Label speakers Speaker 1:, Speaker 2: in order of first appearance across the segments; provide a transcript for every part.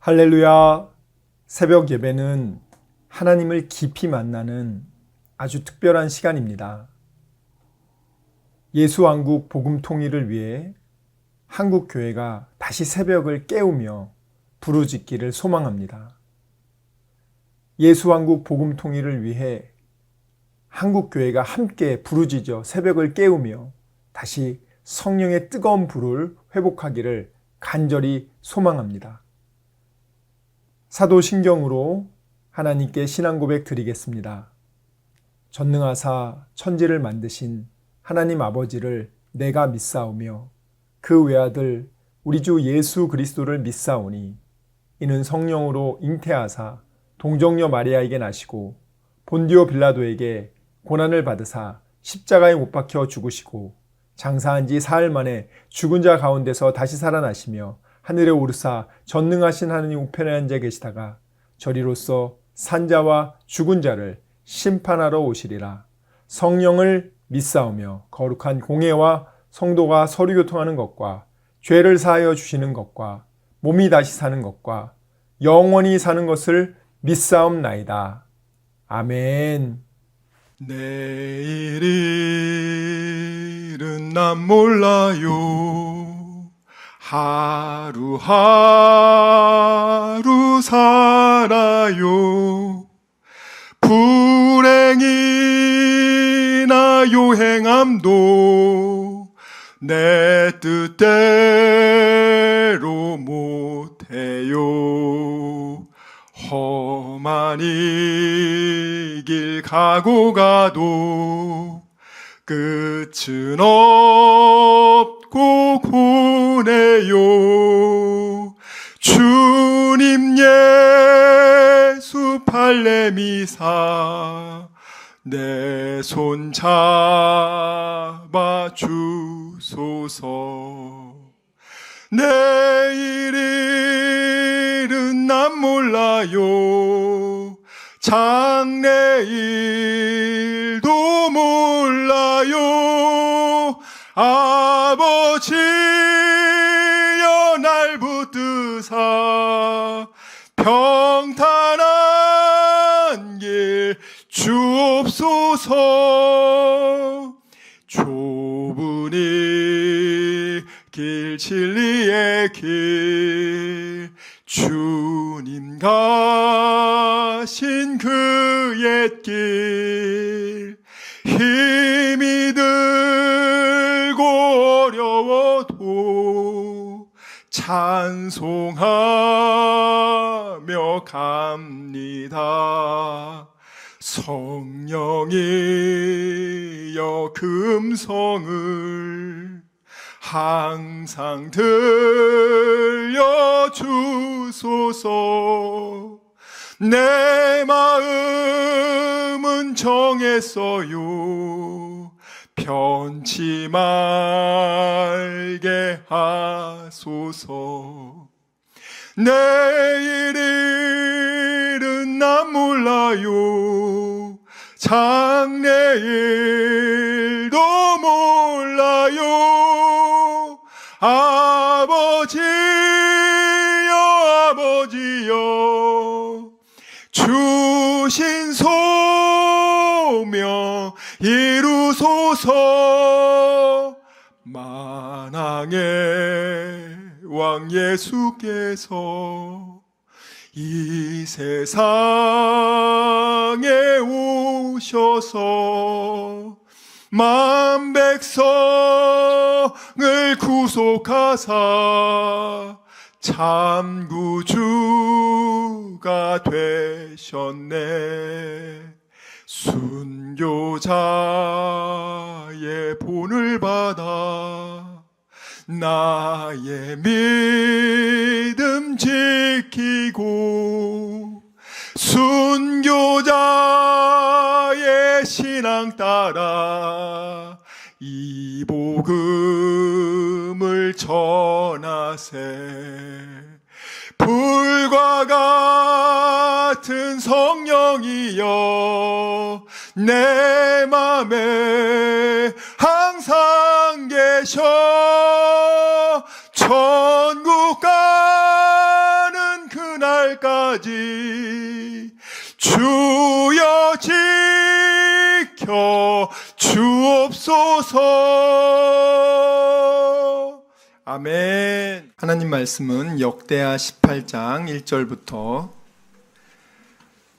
Speaker 1: 할렐루야. 새벽 예배는 하나님을 깊이 만나는 아주 특별한 시간입니다. 예수왕국 복음 통일을 위해 한국 교회가 다시 새벽을 깨우며 부르짖기를 소망합니다. 예수왕국 복음 통일을 위해 한국 교회가 함께 부르짖어 새벽을 깨우며 다시 성령의 뜨거운 불을 회복하기를 간절히 소망합니다. 사도신경으로 하나님께 신앙 고백 드리겠습니다. 전능하사 천지를 만드신 하나님 아버지를 내가 믿사오며 그 외아들 우리 주 예수 그리스도를 믿사오니 이는 성령으로 잉태하사 동정녀 마리아에게 나시고 본디오 빌라도에게 고난을 받으사 십자가에 못 박혀 죽으시고 장사한 지 사흘 만에 죽은 자 가운데서 다시 살아나시며 하늘에 오르사 전능하신 하느님 우편에 앉아 계시다가 저리로서 산자와 죽은 자를 심판하러 오시리라. 성령을 믿사오며 거룩한 공회와 성도가 서로 교통하는 것과 죄를 사하여 주시는 것과 몸이 다시 사는 것과 영원히 사는 것을 믿사옵나이다. 아멘.
Speaker 2: 내일은 난 몰라요. 하루하루 살아요. 불행이나 요행함도 내 뜻대로 못해요. 험한 이 길 가고 가도 끝은 없고 고네요. 주님 예수 발레미사 내 손 잡아 주소서. 내일은 난 몰라요. 장래일도 몰라요. 아버지여 날 붙드사 평탄한 길 주옵소서. 좁으니 길 진리의 길 주님 가신 그 옛길 힘이 들고 어려워도 찬송하며 갑니다. 성령이여 금성을 항상 들려주소서. 내 마음은 정했어요. 변치 말게 하소서. 내일은 난 몰라요. 장래일도 몰라요. 아버지여 아버지여 주신 소명 이루소서. 만왕의 왕 예수께서 이 세상에 오셔서 만 백성을 구속하사 참 구주가 되셨네. 순교자의 본을 받아 나의 믿음 지키고 순교자의 신앙 따라 이 복음을 전하세. 불과 같은 성령이여 내 맘에 항상 계셔. 천국 가는 그 날까지 주여 지켜 주옵소서. 아멘. 하나님 말씀은 역대하 18장 1절부터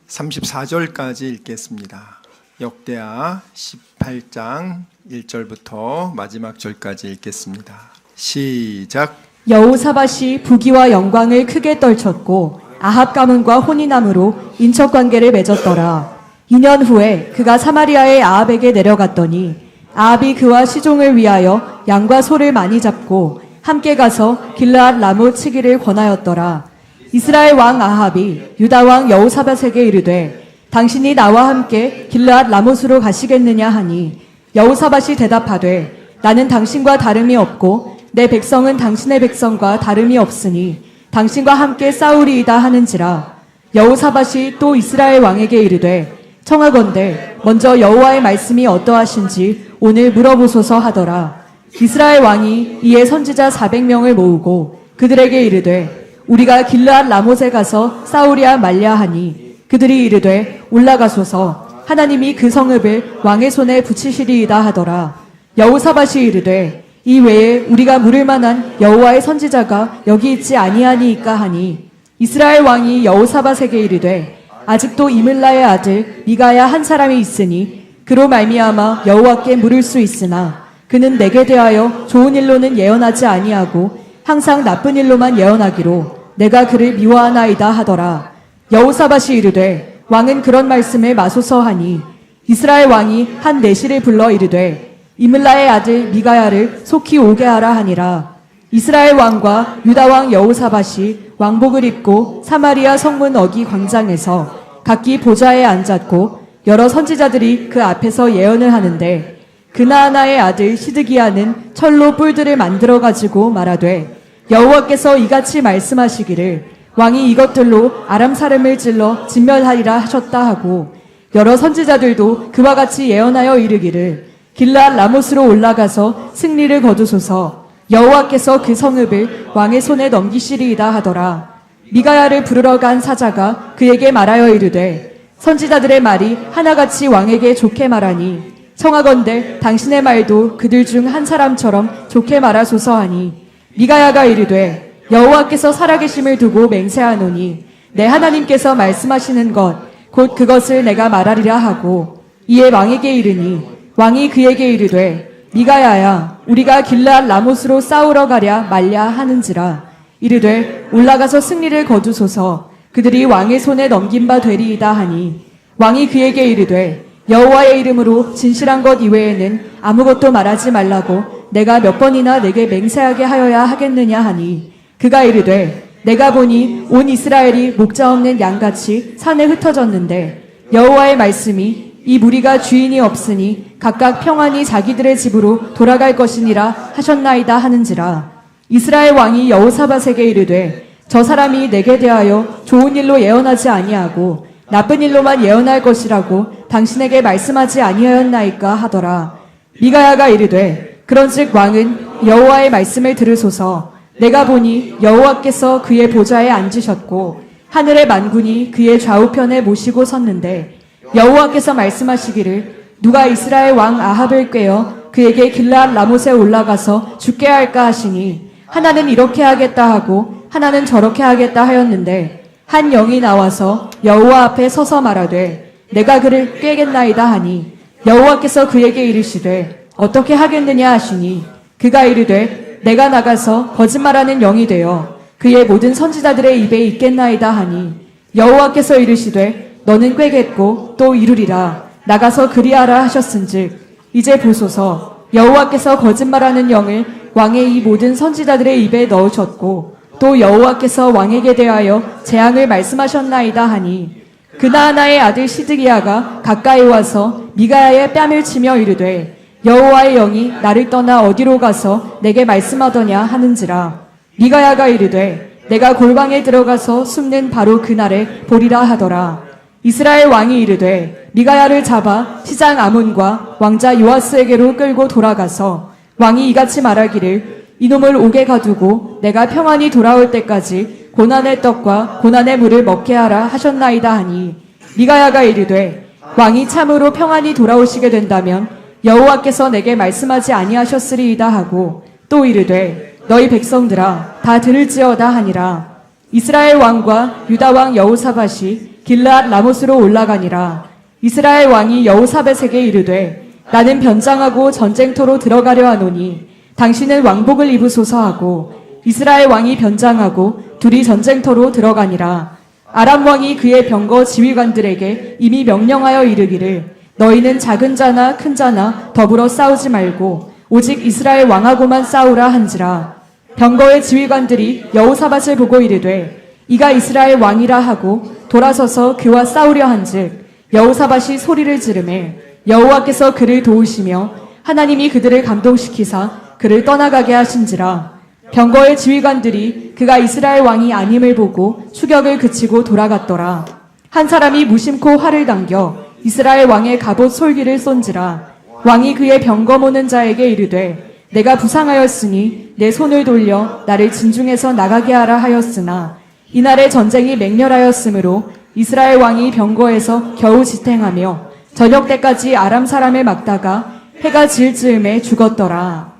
Speaker 2: 34절까지 읽겠습니다. 역대하 18장 1절부터 마지막 절까지 읽겠습니다. 시작.
Speaker 3: 여호사밧이 부귀와 영광을 크게 떨쳤고 아합 가문과 혼인함으로 인척관계를 맺었더라. 2년 후에 그가 사마리아의 아합에게 내려갔더니 아합이 그와 시종을 위하여 양과 소를 많이 잡고 함께 가서 길르앗 라못 치기를 권하였더라. 이스라엘 왕 아합이 유다 왕 여호사밧에게 이르되 당신이 나와 함께 길르앗 라못으로 가시겠느냐 하니 여호사밧이 대답하되 나는 당신과 다름이 없고 내 백성은 당신의 백성과 다름이 없으니 당신과 함께 싸우리이다 하는지라. 여호사밧이 또 이스라엘 왕에게 이르되 청하건대 먼저 여호와의 말씀이 어떠하신지 오늘 물어보소서 하더라. 이스라엘 왕이 이에 선지자 400명을 모으고 그들에게 이르되 우리가 길르앗 라못에 가서 싸우랴 말랴 하니 그들이 이르되 올라가소서 하나님이 그 성읍을 왕의 손에 붙이시리이다 하더라. 여호사밧이 이르되 이 외에 우리가 물을 만한 여호와의 선지자가 여기 있지 아니하니이까 하니 이스라엘 왕이 여호사밧에게 이르되 아직도 이물라의 아들 미가야 한 사람이 있으니 그로 말미암아 여호와께 물을 수 있으나 그는 내게 대하여 좋은 일로는 예언하지 아니하고 항상 나쁜 일로만 예언하기로 내가 그를 미워하나이다 하더라. 여호사밧이 이르되 왕은 그런 말씀을 마소서 하니 이스라엘 왕이 한 내시를 불러 이르되 이물라의 아들 미가야를 속히 오게 하라 하니라. 이스라엘 왕과 유다 왕 여호사밧이 왕복을 입고 사마리아 성문 어기 광장에서 각기 보좌에 앉았고 여러 선지자들이 그 앞에서 예언을 하는데 그나아나의 아들 시드기야는 철로 뿔들을 만들어 가지고 말하되 여호와께서 이같이 말씀하시기를 왕이 이것들로 아람 사람을 찔러 진멸하리라 하셨다 하고 여러 선지자들도 그와 같이 예언하여 이르기를 길르앗 라못으로 올라가서 승리를 거두소서 여호와께서 그 성읍을 왕의 손에 넘기시리이다 하더라. 미가야를 부르러 간 사자가 그에게 말하여 이르되 선지자들의 말이 하나같이 왕에게 좋게 말하니 청하건대 당신의 말도 그들 중 한 사람처럼 좋게 말하소서 하니 미가야가 이르되 여호와께서 살아계심을 두고 맹세하노니 내 하나님께서 말씀하시는 것 곧 그것을 내가 말하리라 하고 이에 왕에게 이르니 왕이 그에게 이르되 미가야야 우리가 길르앗 라못으로 싸우러 가랴 말랴 하는지라. 이르되 올라가서 승리를 거두소서 그들이 왕의 손에 넘긴 바 되리이다 하니 왕이 그에게 이르되 여호와의 이름으로 진실한 것 이외에는 아무것도 말하지 말라고 내가 몇 번이나 내게 맹세하게 하여야 하겠느냐 하니 그가 이르되 내가 보니 온 이스라엘이 목자 없는 양같이 산에 흩어졌는데 여호와의 말씀이 이 무리가 주인이 없으니 각각 평안히 자기들의 집으로 돌아갈 것이니라 하셨나이다 하는지라. 이스라엘 왕이 여호사밧에게 이르되 저 사람이 내게 대하여 좋은 일로 예언하지 아니하고 나쁜 일로만 예언할 것이라고 당신에게 말씀하지 아니하였나이까 하더라. 미가야가 이르되 그런즉 왕은 여호와의 말씀을 들으소서. 내가 보니 여호와께서 그의 보좌에 앉으셨고 하늘의 만군이 그의 좌우편에 모시고 섰는데 여호와께서 말씀하시기를 누가 이스라엘 왕 아합을 꾀어 그에게 길르앗 라못에 올라가서 죽게 할까 하시니 하나는 이렇게 하겠다 하고 하나는 저렇게 하겠다 하였는데 한 영이 나와서 여호와 앞에 서서 말하되 내가 그를 꾀겠나이다 하니 여호와께서 그에게 이르시되 어떻게 하겠느냐 하시니 그가 이르되 내가 나가서 거짓말하는 영이 되어 그의 모든 선지자들의 입에 있겠나이다 하니 여호와께서 이르시되 너는 꾀겠고 또 이루리라. 나가서 그리하라 하셨은즉 이제 보소서 여호와께서 거짓말하는 영을 왕의 이 모든 선지자들의 입에 넣으셨고 또 여호와께서 왕에게 대하여 재앙을 말씀하셨나이다 하니 그나아나의 아들 시드기야가 가까이 와서 미가야의 뺨을 치며 이르되 여호와의 영이 나를 떠나 어디로 가서 내게 말씀하더냐 하는지라. 미가야가 이르되 내가 골방에 들어가서 숨는 바로 그날에 보리라 하더라. 이스라엘 왕이 이르되 미가야를 잡아 시장 아몬과 왕자 요아스에게로 끌고 돌아가서 왕이 이같이 말하기를 이놈을 옥에 가두고 내가 평안히 돌아올 때까지 고난의 떡과 고난의 물을 먹게 하라 하셨나이다 하니 미가야가 이르되 왕이 참으로 평안히 돌아오시게 된다면 여호와께서 내게 말씀하지 아니하셨으리이다 하고 또 이르되 너희 백성들아 다 들을지어다 하니라. 이스라엘 왕과 유다 왕 여호사밧이 길르앗 라못으로 올라가니라. 이스라엘 왕이 여호사밧에게 이르되 나는 변장하고 전쟁터로 들어가려 하노니 당신은 왕복을 입으소서 하고 이스라엘 왕이 변장하고 둘이 전쟁터로 들어가니라. 아람 왕이 그의 병거 지휘관들에게 이미 명령하여 이르기를 너희는 작은 자나 큰 자나 더불어 싸우지 말고 오직 이스라엘 왕하고만 싸우라 한지라. 병거의 지휘관들이 여호사밧을 보고 이르되 이가 이스라엘 왕이라 하고 돌아서서 그와 싸우려 한즉 여호사밧이 소리를 지르매 여호와께서 그를 도우시며 하나님이 그들을 감동시키사 그를 떠나가게 하신지라. 병거의 지휘관들이 그가 이스라엘 왕이 아님을 보고 추격을 그치고 돌아갔더라. 한 사람이 무심코 활을 당겨 이스라엘 왕의 갑옷 솔기를 쏜지라. 왕이 그의 병거 모는 자에게 이르되 내가 부상하였으니 내 손을 돌려 나를 진중에서 나가게 하라 하였으나 이날의 전쟁이 맹렬하였으므로 이스라엘 왕이 병거에서 겨우 지탱하며 저녁 때까지 아람 사람을 막다가 해가 질 즈음에 죽었더라.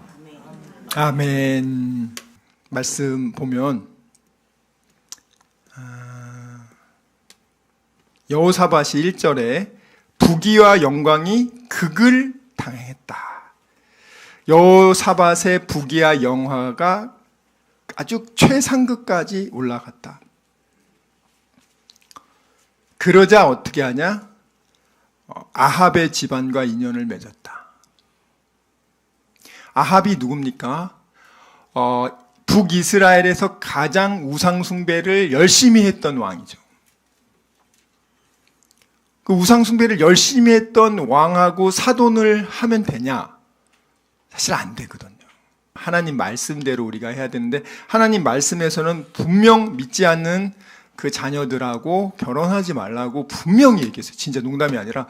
Speaker 2: 아멘. 말씀 보면 여호사밧이 1절에 부귀와 영광이 극을 당했다. 여호사밧의 부귀와 영화가 아주 최상급까지 올라갔다. 그러자 어떻게 하냐? 아합의 집안과 인연을 맺었다. 아합이 누굽니까? 북이스라엘에서 가장 우상숭배를 열심히 했던 왕이죠. 그 우상숭배를 열심히 했던 왕하고 사돈을 하면 되냐? 사실 안 되거든요. 하나님 말씀대로 우리가 해야 되는데 하나님 말씀에서는 분명 믿지 않는 그 자녀들하고 결혼하지 말라고 분명히 얘기했어요. 진짜 농담이 아니라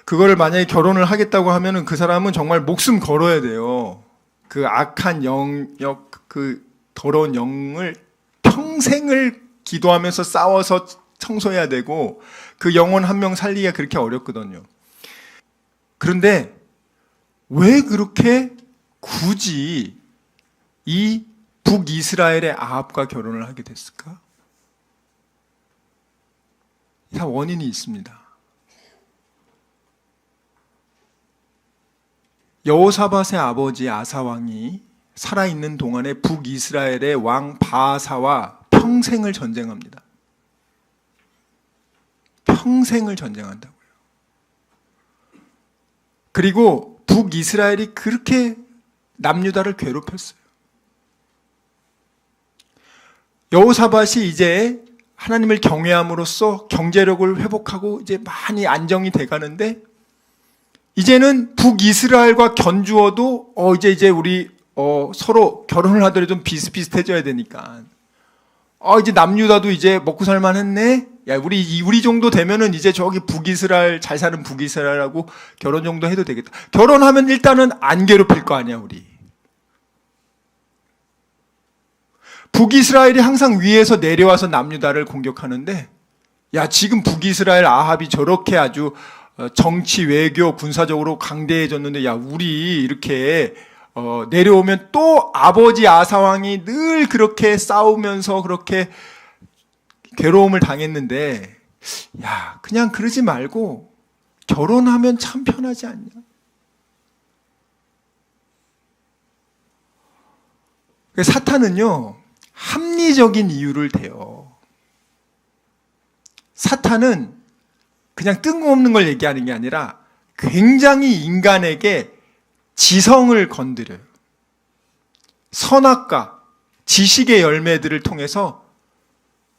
Speaker 2: 그거를 만약에 결혼을 하겠다고 하면은 그 사람은 정말 목숨 걸어야 돼요. 그 악한 영역, 그 더러운 영을 평생을 기도하면서 싸워서 청소해야 되고 그 영혼 한 명 살리기가 그렇게 어렵거든요. 그런데 왜 그렇게 굳이 이 북이스라엘의 아합과 결혼을 하게 됐을까? 다 원인이 있습니다. 여호사밧의 아버지 아사왕이 살아있는 동안에 북이스라엘의 왕 바아사와 평생을 전쟁합니다. 평생을 전쟁한다고요. 그리고 북이스라엘이 그렇게 남유다를 괴롭혔어요. 여호사밧이 이제 하나님을 경외함으로써 경제력을 회복하고 이제 많이 안정이 돼 가는데 이제는 북이스라엘과 견주어도 이제 우리 서로 결혼을 하더라도 좀 비슷비슷해져야 되니까 이제 남유다도 이제 먹고 살만 했네. 야, 우리 정도 되면은 이제 저기 북이스라엘 잘 사는 북이스라엘하고 결혼 정도 해도 되겠다. 결혼하면 일단은 안 괴롭힐 거 아니야, 우리. 북이스라엘이 항상 위에서 내려와서 남유다를 공격하는데 야, 지금 북이스라엘 아합이 저렇게 아주 정치, 외교, 군사적으로 강대해졌는데 야, 우리 이렇게 내려오면 또 아버지 아사왕이 늘 그렇게 싸우면서 그렇게 괴로움을 당했는데 야, 그냥 그러지 말고 결혼하면 참 편하지 않냐? 사탄은요, 합리적인 이유를 대요. 사탄은 그냥 뜬금없는 걸 얘기하는 게 아니라 굉장히 인간에게 지성을 건드려요. 선악과 지식의 열매들을 통해서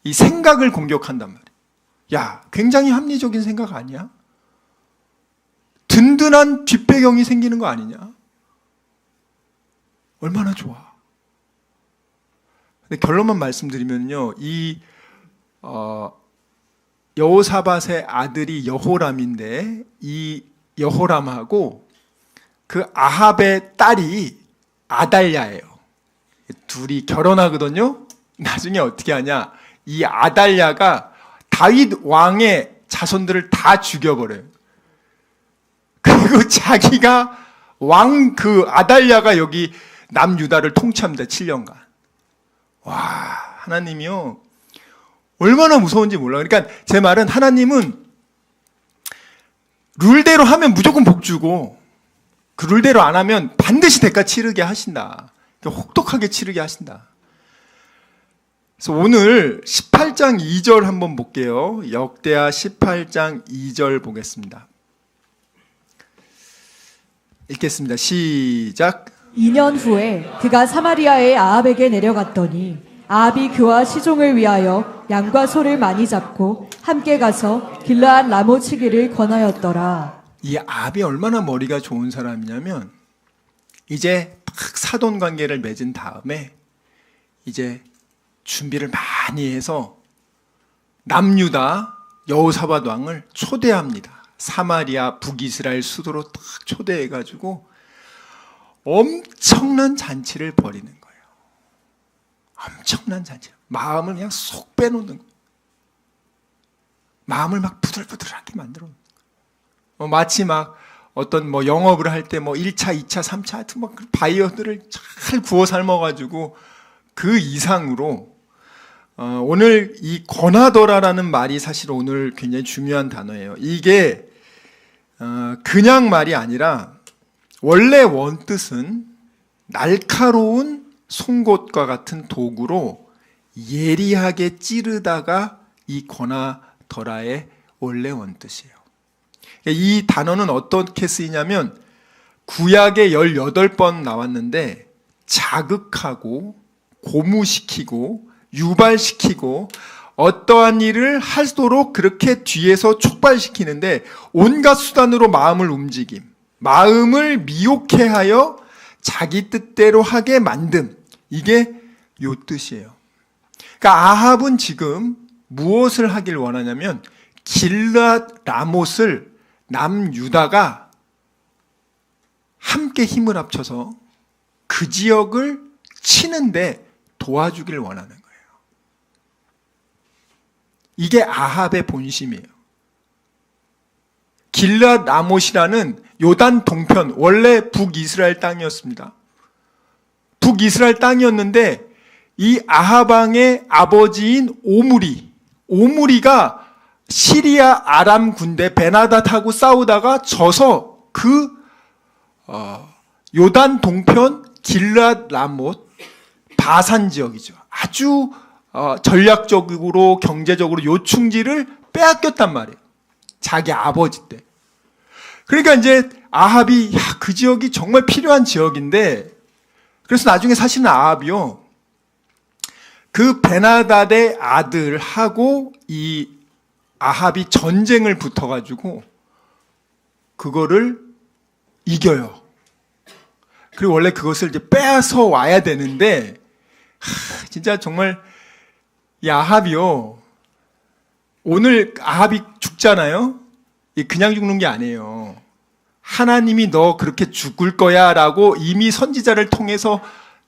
Speaker 2: 이 생각을 공격한단 말이에요. 야, 굉장히 합리적인 생각 아니야? 든든한 뒷배경이 생기는 거 아니냐? 얼마나 좋아. 근데 결론만 말씀드리면요, 이 여호사밧의 아들이 여호람인데 이 여호람하고 그 아합의 딸이 아달랴예요. 둘이 결혼하거든요. 나중에 어떻게 하냐? 이 아달랴가 다윗 왕의 자손들을 다 죽여버려요. 그리고 자기가 그 아달랴가 여기 남유다를 통치합니다. 7년간. 와, 하나님이요. 얼마나 무서운지 몰라. 그러니까 제 말은 하나님은 룰대로 하면 무조건 복 주고 그 룰대로 안 하면 반드시 대가 치르게 하신다. 혹독하게 치르게 하신다. 그래서 오늘 18장 2절 한번 볼게요. 역대하 18장 2절 보겠습니다. 읽겠습니다. 시작.
Speaker 3: 2년 후에 그가 사마리아의 아합에게 내려갔더니 아합이 그와 시종을 위하여 양과 소를 많이 잡고 함께 가서 길르앗 라모 치기를 권하였더라.
Speaker 2: 이 아합이 얼마나 머리가 좋은 사람이냐면 이제 딱 사돈 관계를 맺은 다음에 이제 준비를 많이 해서 남유다 여호사밧 왕을 초대합니다. 사마리아 북이스라엘 수도로 딱 초대해가지고 엄청난 잔치를 벌이는 거예요. 엄청난 잔치. 마음을 그냥 쏙 빼놓는 거예요. 마음을 막 부들부들하게 만들어 놓는 거예요. 마치 막 어떤 뭐 영업을 할 때 뭐 1차, 2차, 3차 하여튼 막 바이어들을 잘 구워 삶아가지고 그 이상으로 오늘 이 권하더라라는 말이 사실 오늘 굉장히 중요한 단어예요. 이게 그냥 말이 아니라 원래 원뜻은 날카로운 송곳과 같은 도구로 예리하게 찌르다가 이 권하더라의 원래 원뜻이에요. 이 단어는 어떻게 쓰이냐면 구약에 18번 나왔는데 자극하고 고무시키고 유발시키고 어떠한 일을 하도록 그렇게 뒤에서 촉발시키는데 온갖 수단으로 마음을 움직임, 마음을 미혹해 하여 자기 뜻대로 하게 만듦. 이게 요 뜻이에요. 그러니까 아합은 지금 무엇을 하길 원하냐면 길르앗 라못을 남유다가 함께 힘을 합쳐서 그 지역을 치는데 도와주길 원하는 거예요. 이게 아합의 본심이에요. 길르앗 라못이라는 요단 동편, 원래 북이스라엘 땅이었습니다. 북이스라엘 땅이었는데 이 아합 왕의 아버지인 오므리가 시리아 아람 군대 베나닷하고 싸우다가 져서 그 요단 동편 길르앗 라못 바산 지역이죠. 아주 전략적으로 경제적으로 요충지를 빼앗겼단 말이에요. 자기 아버지 때. 그러니까 이제 아합이 그 지역이 정말 필요한 지역인데 그래서 나중에 사실은 아합이요. 그 베나닷의 아들하고 이 아합이 전쟁을 붙어가지고 그거를 이겨요. 그리고 원래 그것을 이제 빼앗아 와야 되는데 진짜 정말 이 아합이요. 오늘 아합이 죽잖아요. 그냥 죽는 게 아니에요. 하나님이 너 그렇게 죽을 거야 라고 이미 선지자를 통해서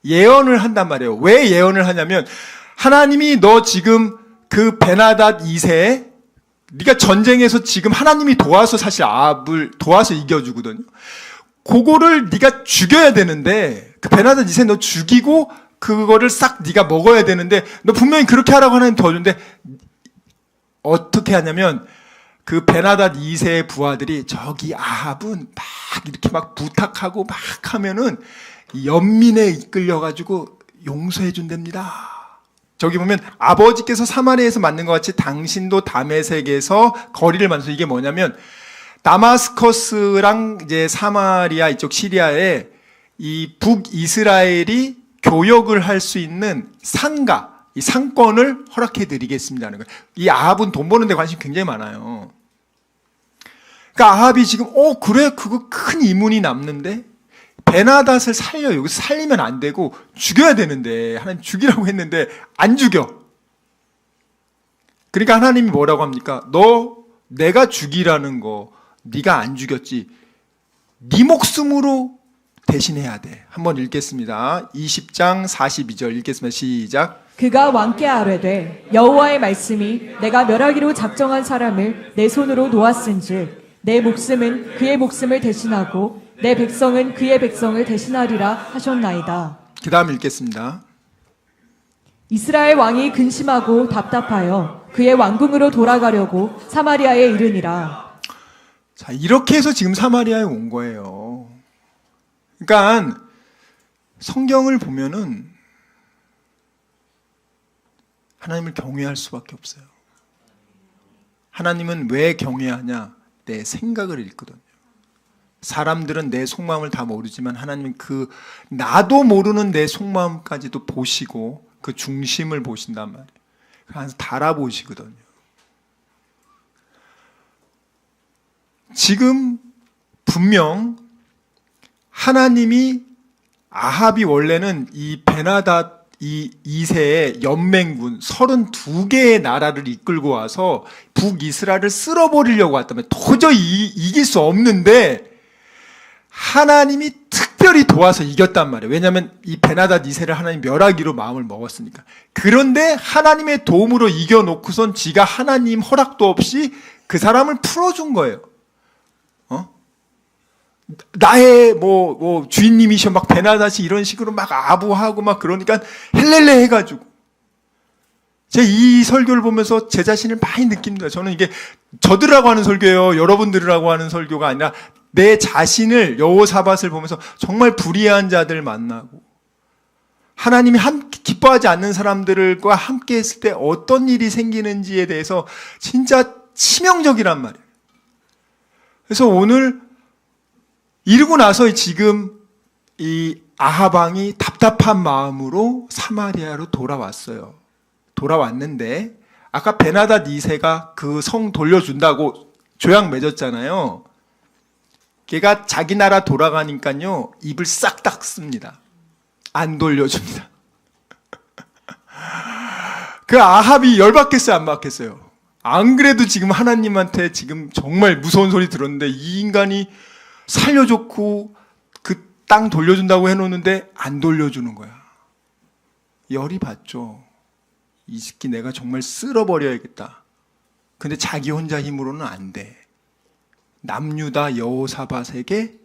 Speaker 2: 예언을 한단 말이에요. 왜 예언을 하냐면 하나님이 너 지금 그 베나닷 2세 네가 전쟁에서 지금 하나님이 도와서 사실 아합을 도와서 이겨주거든요. 그거를 네가 죽여야 되는데 그 베나닷 2세 너 죽이고 그거를 싹 네가 먹어야 되는데 너 분명히 그렇게 하라고 하나님 도와주는데 어떻게 하냐면 그 베나닷 2세의 부하들이 저기 아합은 막 이렇게 막 부탁하고 막 하면은 연민에 이끌려가지고 용서해 준답니다. 저기 보면 아버지께서 사마리아에서 만든 것 같이 당신도 다메섹에서 거리를 만들어서 이게 뭐냐면 다마스커스랑 이제 사마리아 이쪽 시리아에 이 북이스라엘이 교역을 할 수 있는 상가, 이 상권을 허락해 드리겠습니다는 거예요. 이 아합은 돈 버는 데 관심이 굉장히 많아요. 그러니까 아합이 지금 그래 그거 큰 이문이 남는데 베나닷을 살려 여기서 살리면 안 되고 죽여야 되는데 하나님 죽이라고 했는데 안 죽여. 그러니까 하나님이 뭐라고 합니까? 너 내가 죽이라는 거 네가 안 죽였지. 네 목숨으로 대신해야 돼. 한번 읽겠습니다. 20장 42절 읽겠습니다. 시작.
Speaker 3: 그가 왕께 아뢰되 여호와의 말씀이 내가 멸하기로 작정한 사람을 내 손으로 놓았은즉 내 목숨은 그의 목숨을 대신하고 내 백성은 그의 백성을 대신하리라 하셨나이다.
Speaker 2: 그 다음 읽겠습니다.
Speaker 3: 이스라엘 왕이 근심하고 답답하여 그의 왕궁으로 돌아가려고 사마리아에 이르니라.
Speaker 2: 자, 이렇게 해서 지금 사마리아에 온 거예요. 그러니까 성경을 보면은 하나님을 경외할 수밖에 없어요. 하나님은 왜 경외하냐? 내 생각을 읽거든요. 사람들은 내 속마음을 다 모르지만 하나님은 그 나도 모르는 내 속마음까지도 보시고 그 중심을 보신단 말이에요. 그래서 달아보시거든요. 지금 분명 하나님이 아합이 원래는 이 베나닷 이 2세의 연맹군 32개의 나라를 이끌고 와서 북이스라엘을 쓸어버리려고 했다면 도저히 이길 수 없는데 하나님이 특별히 도와서 이겼단 말이에요. 왜냐하면 이 베나닷 2세를 하나님 멸하기로 마음을 먹었으니까. 그런데 하나님의 도움으로 이겨놓고선 지가 하나님 허락도 없이 그 사람을 풀어준 거예요. 나의 주인님이셔 막 베나닷이 이런 식으로 막 아부하고 막 그러니까 헬렐레 해가지고 제 이 설교를 보면서 제 자신을 많이 느낍니다. 저는 이게 저들이라고 하는 설교예요. 여러분들이라고 하는 설교가 아니라 내 자신을 여호사밧을 보면서 정말 불의한 자들 만나고 하나님이 기뻐하지 않는 사람들과 함께 했을 때 어떤 일이 생기는지에 대해서 진짜 치명적이란 말이에요. 그래서 오늘 이러고 나서 지금 이 아합 왕이 답답한 마음으로 사마리아로 돌아왔어요. 돌아왔는데 아까 베나닷 2세가 그 성 돌려준다고 조약 맺었잖아요. 걔가 자기 나라 돌아가니까요 입을 싹 닦습니다. 안 돌려줍니다. 그 아합이 열받겠어요, 안 받겠어요? 안 그래도 지금 하나님한테 지금 정말 무서운 소리 들었는데 이 인간이 살려줬고 그 땅 돌려준다고 해놓는데 안 돌려주는 거야. 열이 받죠. 이 새끼 내가 정말 쓸어버려야겠다. 근데 자기 혼자 힘으로는 안 돼. 남유다 여호사밧에게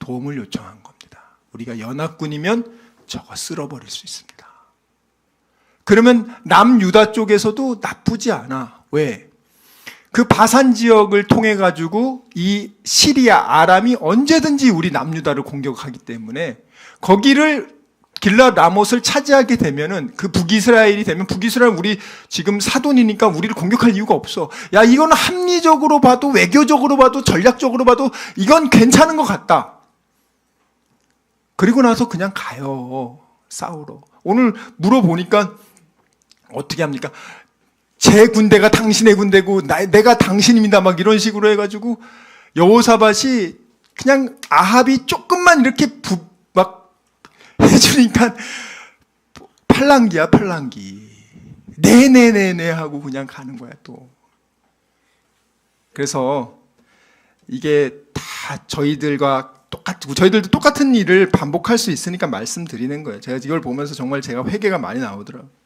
Speaker 2: 도움을 요청한 겁니다. 우리가 연합군이면 저거 쓸어버릴 수 있습니다. 그러면 남유다 쪽에서도 나쁘지 않아. 왜? 그 바산 지역을 통해 가지고 이 시리아 아람이 언제든지 우리 남유다를 공격하기 때문에 거기를 길랏 라못을 차지하게 되면은 그 북이스라엘이 되면 북이스라엘 우리 지금 사돈이니까 우리를 공격할 이유가 없어. 야, 이거는 합리적으로 봐도 외교적으로 봐도 전략적으로 봐도 이건 괜찮은 것 같다. 그리고 나서 그냥 가요. 싸우러. 오늘 물어보니까 어떻게 합니까? 제 군대가 당신의 군대고 내가 당신입니다. 막 이런 식으로 해가지고 여호사밧이 그냥 아합이 조금만 이렇게 막 해주니까 팔랑기야 팔랑기. 네네네네 하고 그냥 가는 거야 또. 그래서 이게 다 저희들과 똑같고 저희들도 똑같은 일을 반복할 수 있으니까 말씀드리는 거예요. 제가 이걸 보면서 정말 제가 회개가 많이 나오더라고요.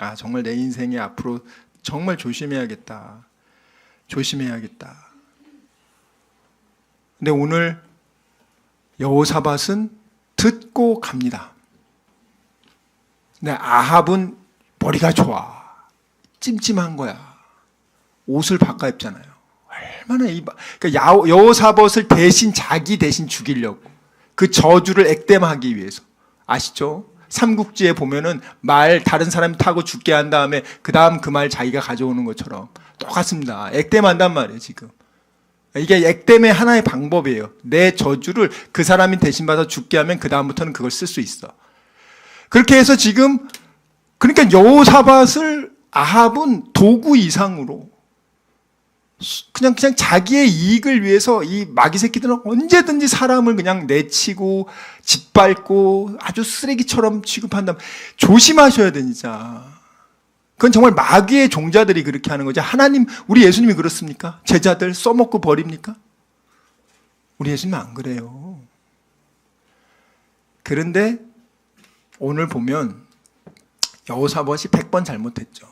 Speaker 2: 아, 정말 내 인생에 앞으로 정말 조심해야겠다. 조심해야겠다. 근데 오늘 여호사밧은 듣고 갑니다. 근데 아합은 머리가 좋아. 찜찜한 거야. 옷을 바꿔 입잖아요. 얼마나 그러니까 여호사밧을 자기 대신 죽이려고 그 저주를 액땜하기 위해서. 아시죠? 삼국지에 보면은 말 다른 사람이 타고 죽게 한 다음에 그 다음 그 말 자기가 가져오는 것처럼 똑같습니다. 액땜한단 말이에요 지금. 이게 액땜의 하나의 방법이에요. 내 저주를 그 사람이 대신 받아 죽게 하면 그 다음부터는 그걸 쓸 수 있어. 그렇게 해서 지금 그러니까 여호사밧을 아합은 도구 이상으로 그냥 자기의 이익을 위해서 이 마귀 새끼들은 언제든지 사람을 그냥 내치고 짓밟고 아주 쓰레기처럼 취급한다면 조심하셔야 돼 진짜. 그건 정말 마귀의 종자들이 그렇게 하는 거지. 하나님, 우리 예수님이 그렇습니까? 제자들 써먹고 버립니까? 우리 예수님은 안 그래요. 그런데 오늘 보면 여호사밧이 100번 잘못했죠.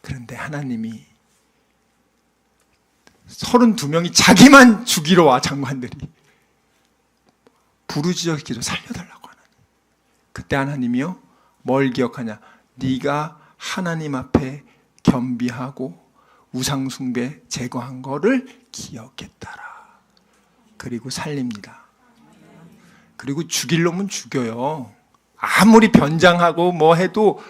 Speaker 2: 그런데 하나님이 32명이 자기만 죽이러 와, 장관들이. 부르짖어 기도 살려달라고 하나님. 그때 하나님이요, 뭘 기억하냐? 네가 하나님 앞에 겸비하고 우상숭배 제거한 거를 기억했다라. 그리고 살립니다. 그리고 죽일 놈은 죽여요. 아무리 변장하고 뭐 해도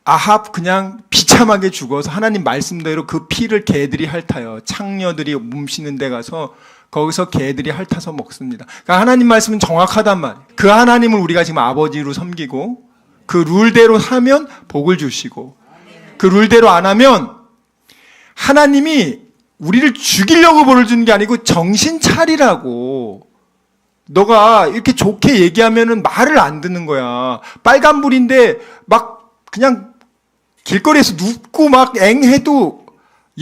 Speaker 2: 아합 그냥 비참하게 죽어서 하나님 말씀대로 그 피를 개들이 핥아요. 창녀들이 몸 씻는 데 가서 거기서 개들이 핥아서 먹습니다. 그러니까 하나님 말씀은 정확하단 말이에요. 그 하나님을 우리가 지금 아버지로 섬기고 그 룰대로 하면 복을 주시고, 그 룰대로 안 하면 하나님이 우리를 죽이려고 벌을 주는 게 아니고 정신 차리라고. 너가 이렇게 좋게 얘기하면은 말을 안 듣는 거야. 빨간불인데 막 그냥 길거리에서 눕고 막 앵해도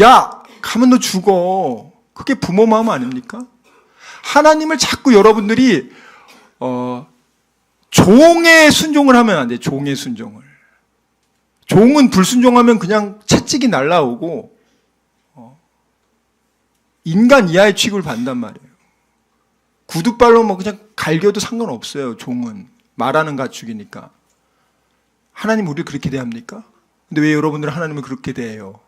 Speaker 2: 야, 가면 너 죽어. 그게 부모 마음 아닙니까? 하나님을 자꾸 여러분들이 종의 순종을 하면 안 돼. 종의 순종을. 종은 불순종하면 그냥 채찍이 날라오고 인간 이하의 취급을 받는단 말이에요. 구두발로 뭐 그냥 갈겨도 상관없어요. 종은 말하는 가축이니까. 하나님 우리를 그렇게 대합니까? 근데 왜 여러분들은 하나님을 그렇게 대해요?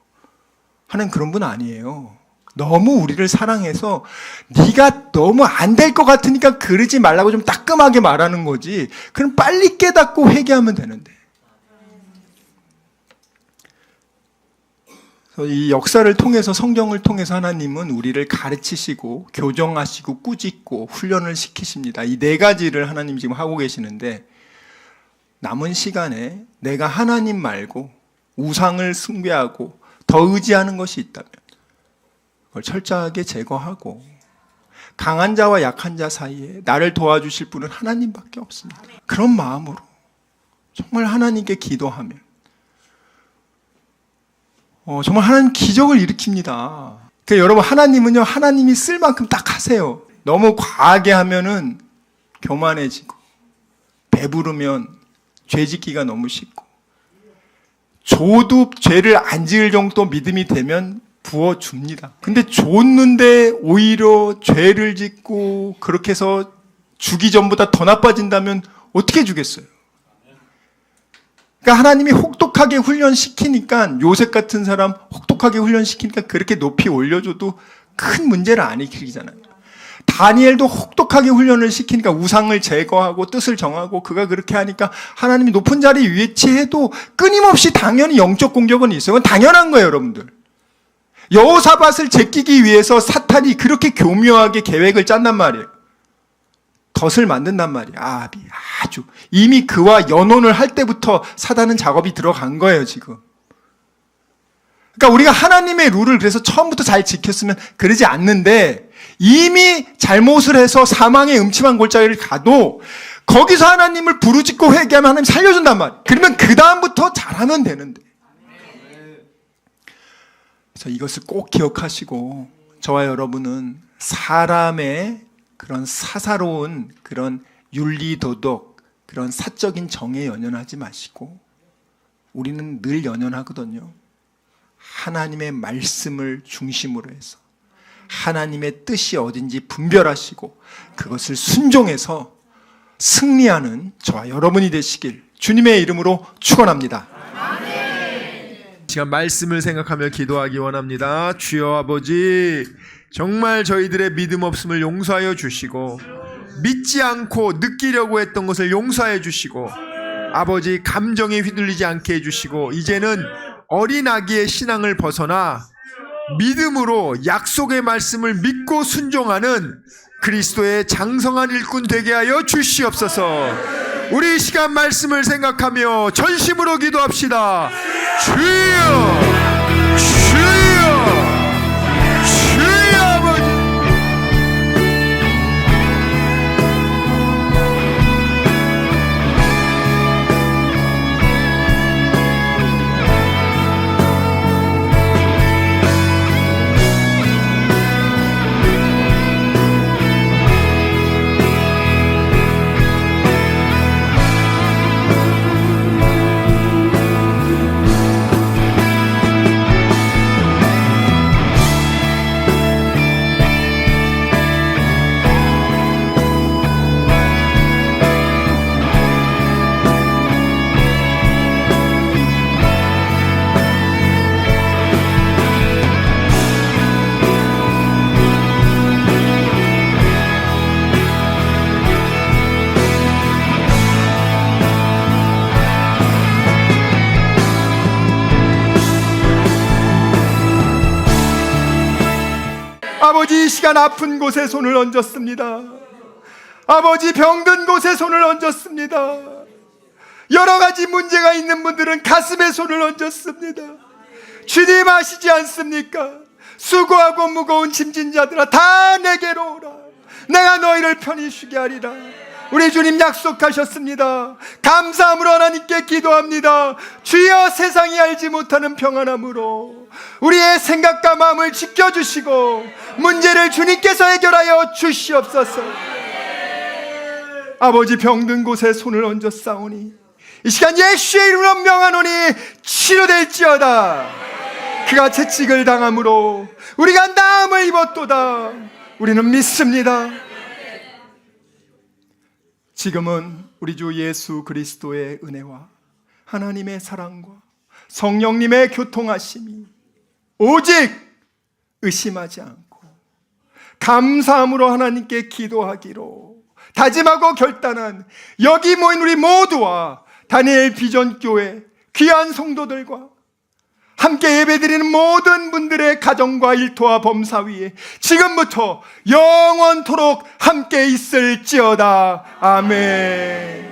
Speaker 2: 하나님 그런 분 아니에요. 너무 우리를 사랑해서 네가 너무 안 될 것 같으니까 그러지 말라고 좀 따끔하게 말하는 거지. 그럼 빨리 깨닫고 회개하면 되는데. 이 역사를 통해서, 성경을 통해서 하나님은 우리를 가르치시고 교정하시고 꾸짖고 훈련을 시키십니다. 이 네 가지를 하나님 지금 하고 계시는데, 남은 시간에 내가 하나님 말고 우상을 숭배하고 더 의지하는 것이 있다면 그걸 철저하게 제거하고, 강한 자와 약한 자 사이에 나를 도와주실 분은 하나님밖에 없습니다. 그런 마음으로 정말 하나님께 기도하면 정말 하나님 기적을 일으킵니다. 그러니까 여러분, 하나님은요, 하나님이 쓸 만큼 딱 하세요. 너무 과하게 하면은 교만해지고, 배부르면 죄 짓기가 너무 쉽고, 줘도 죄를 안 지을 정도 믿음이 되면 부어줍니다. 근데 줬는데 오히려 죄를 짓고 그렇게 해서 주기 전보다 더 나빠진다면 어떻게 주겠어요? 그러니까 하나님이 혹독하게 훈련시키니까, 요셉 같은 사람 혹독하게 훈련시키니까 그렇게 높이 올려줘도 큰 문제를 안 일으키잖아요. 다니엘도 혹독하게 훈련을 시키니까 우상을 제거하고 뜻을 정하고 그가 그렇게 하니까 하나님이 높은 자리에 위치해도 끊임없이 당연히 영적 공격은 있어요. 그건 당연한 거예요, 여러분들. 여호사밧을 제끼기 위해서 사탄이 그렇게 교묘하게 계획을 짠단 말이에요. 덫을 만든단 말이에요. 아합이 아주 이미 그와 연혼을 할 때부터 사단은 작업이 들어간 거예요, 지금. 그러니까 우리가 하나님의 룰을 그래서 처음부터 잘 지켰으면 그러지 않는데, 이미 잘못을 해서 사망의 음침한 골짜기를 가도 거기서 하나님을 부르짖고 회개하면 하나님 살려준단 말이에요. 그러면 그 다음부터 잘하면 되는데. 그래서 이것을 꼭 기억하시고, 저와 여러분은 사람의 그런 사사로운 그런 윤리도덕, 그런 사적인 정에 연연하지 마시고, 우리는 늘 연연하거든요. 하나님의 말씀을 중심으로 해서 하나님의 뜻이 어딘지 분별하시고 그것을 순종해서 승리하는 저와 여러분이 되시길 주님의 이름으로 축원합니다.
Speaker 1: 시간 말씀을 생각하며 기도하기 원합니다. 주여 아버지, 정말 저희들의 믿음 없음을 용서하여 주시고, 믿지 않고 느끼려고 했던 것을 용서해 주시고, 아버지 감정에 휘둘리지 않게 해주시고, 이제는 어린 아기의 신앙을 벗어나 믿음으로 약속의 말씀을 믿고 순종하는 그리스도의 장성한 일꾼 되게 하여 주시옵소서. 우리 이 시간 말씀을 생각하며 전심으로 기도합시다. 주여, 주여.
Speaker 2: 아버지, 이 시간 아픈 곳에 손을 얹었습니다. 아버지, 병든 곳에 손을 얹었습니다. 여러 가지 문제가 있는 분들은 가슴에 손을 얹었습니다. 주님 아시지 않습니까? 수고하고 무거운 짐진 자들아, 다 내게로 오라. 내가 너희를 편히 쉬게 하리라. 우리 주님 약속하셨습니다. 감사함으로 하나님께 기도합니다. 주여, 세상이 알지 못하는 평안함으로 우리의 생각과 마음을 지켜주시고 문제를 주님께서 해결하여 주시옵소서. 아버지, 병든 곳에 손을 얹었사오니 이 시간 예수의 이름으로 명하노니 치료될지어다. 그가 채찍을 당함으로 우리가 나음을 입었도다. 우리는 믿습니다. 지금은 우리 주 예수 그리스도의 은혜와 하나님의 사랑과 성령님의 교통하심이 오직 의심하지 않고 감사함으로 하나님께 기도하기로 다짐하고 결단한 여기 모인 우리 모두와 다니엘 비전교회 귀한 성도들과 함께 예배드리는 모든 분들의 가정과 일터와 범사 위에 지금부터 영원토록 함께 있을지어다. 아멘.